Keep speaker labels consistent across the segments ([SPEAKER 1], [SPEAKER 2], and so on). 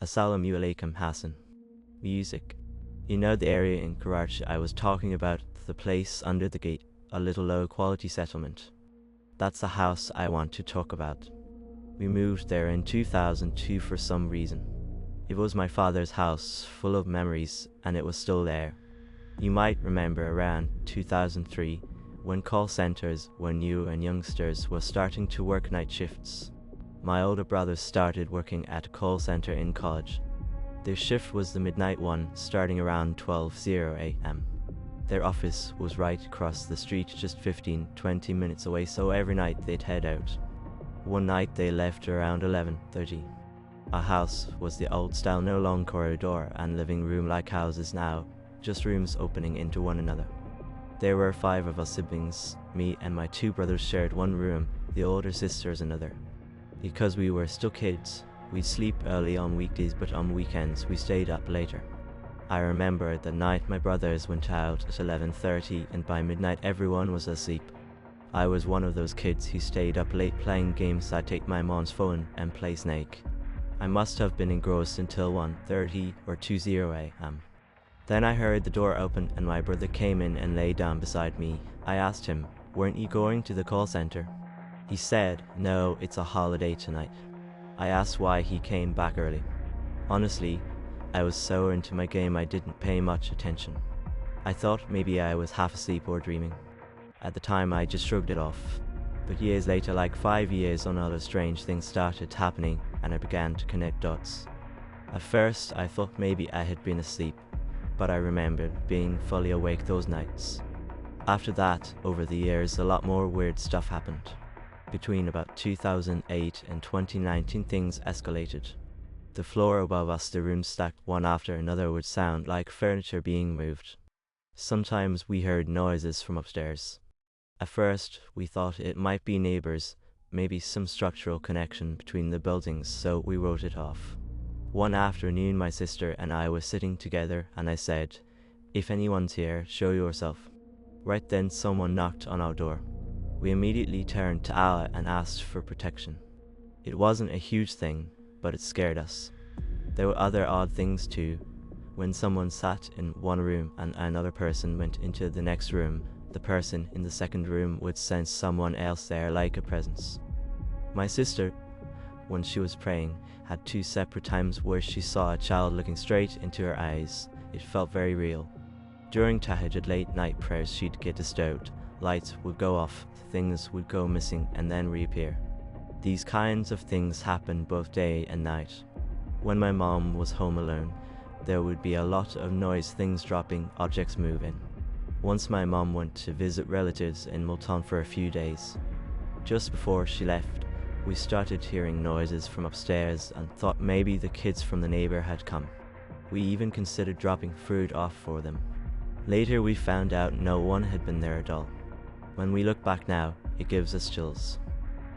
[SPEAKER 1] Assalamu alaikum Hassan. Music. You know the area in Karachi I was talking about, the place under the gate, a little low quality settlement. That's the house I want to talk about. We moved there in 2002 for some reason. It was my father's house, full of memories, and it was still there. You might remember around 2003, when call centers were new and youngsters were starting to work night shifts. My older brothers started working at a call center in college. Their shift was the midnight one, starting around 12:00 a.m. Their office was right across the street, just 15-20 minutes away, so every night they'd head out. One night they left around 11:30. Our house was the old style, no long corridor and living room like houses now, just rooms opening into one another. There were 5 of us siblings. Me and my 2 brothers shared one room, the older sisters another. Because we were still kids, we'd sleep early on weekdays, but on weekends we stayed up later. I remember the night my brothers went out at 11:30 and by midnight everyone was asleep. I was one of those kids who stayed up late playing games. I'd take my mom's phone and play Snake. I must have been engrossed until 1:30 or 2:00 a.m. Then I heard the door open and my brother came in and lay down beside me. I asked him, "Weren't you going to the call center?" He said, "No, it's a holiday tonight." I asked why he came back early. Honestly, I was so into my game I didn't pay much attention. I thought maybe I was half asleep or dreaming. At the time I just shrugged it off. But years later, like 5 years on, other strange things started happening and I began to connect dots. At first I thought maybe I had been asleep, but I remembered being fully awake those nights. After that, over the years, a lot more weird stuff happened. Between about 2008 and 2019 things escalated. The floor above us, the rooms stacked one after another, would sound like furniture being moved. Sometimes we heard noises from upstairs. At first we thought it might be neighbors, maybe some structural connection between the buildings, so we wrote it off. One afternoon my sister and I were sitting together and I said, "If anyone's here, show yourself." Right then someone knocked on our door. We immediately turned to Allah and asked for protection. It wasn't a huge thing, but it scared us. There were other odd things too. When someone sat in one room and another person went into the next room, the person in the second room would sense someone else there, like a presence. My sister, when she was praying, had 2 separate times where she saw a child looking straight into her eyes. It felt very real. During Tahajjud late night prayers she'd get disturbed. Lights would go off, things would go missing and then reappear. These kinds of things happened both day and night. When my mom was home alone, there would be a lot of noise, things dropping, objects moving. Once my mom went to visit relatives in Multan for a few days. Just before she left, we started hearing noises from upstairs and thought maybe the kids from the neighbor had come. We even considered dropping food off for them. Later we found out no one had been there at all. When we look back now, it gives us chills.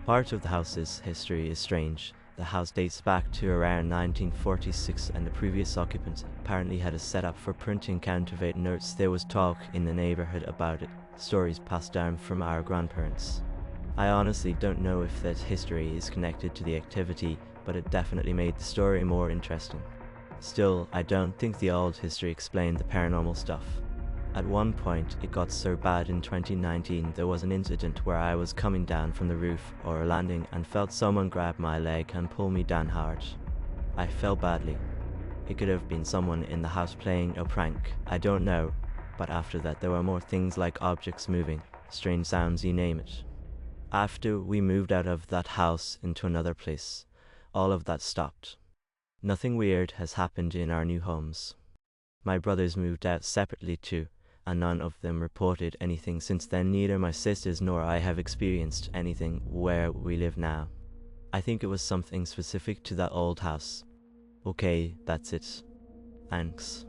[SPEAKER 1] Part of the house's history is strange. The house dates back to around 1946 and the previous occupant apparently had a setup for printing counterfeit notes. There was talk in the neighborhood about it, stories passed down from our grandparents. I honestly don't know if that history is connected to the activity, but it definitely made the story more interesting. Still, I don't think the old history explained the paranormal stuff. At one point, it got so bad in 2019 there was an incident where I was coming down from the roof or landing and felt someone grab my leg and pull me down hard. I fell badly. It could have been someone in the house playing a prank, I don't know, but after that there were more things like objects moving, strange sounds, you name it. After we moved out of that house into another place, all of that stopped. Nothing weird has happened in our new homes. My brothers moved out separately too, and none of them reported anything since then. Neither my sisters nor I have experienced anything where we live now. I think it was something specific to that old house. Okay, that's it. Thanks.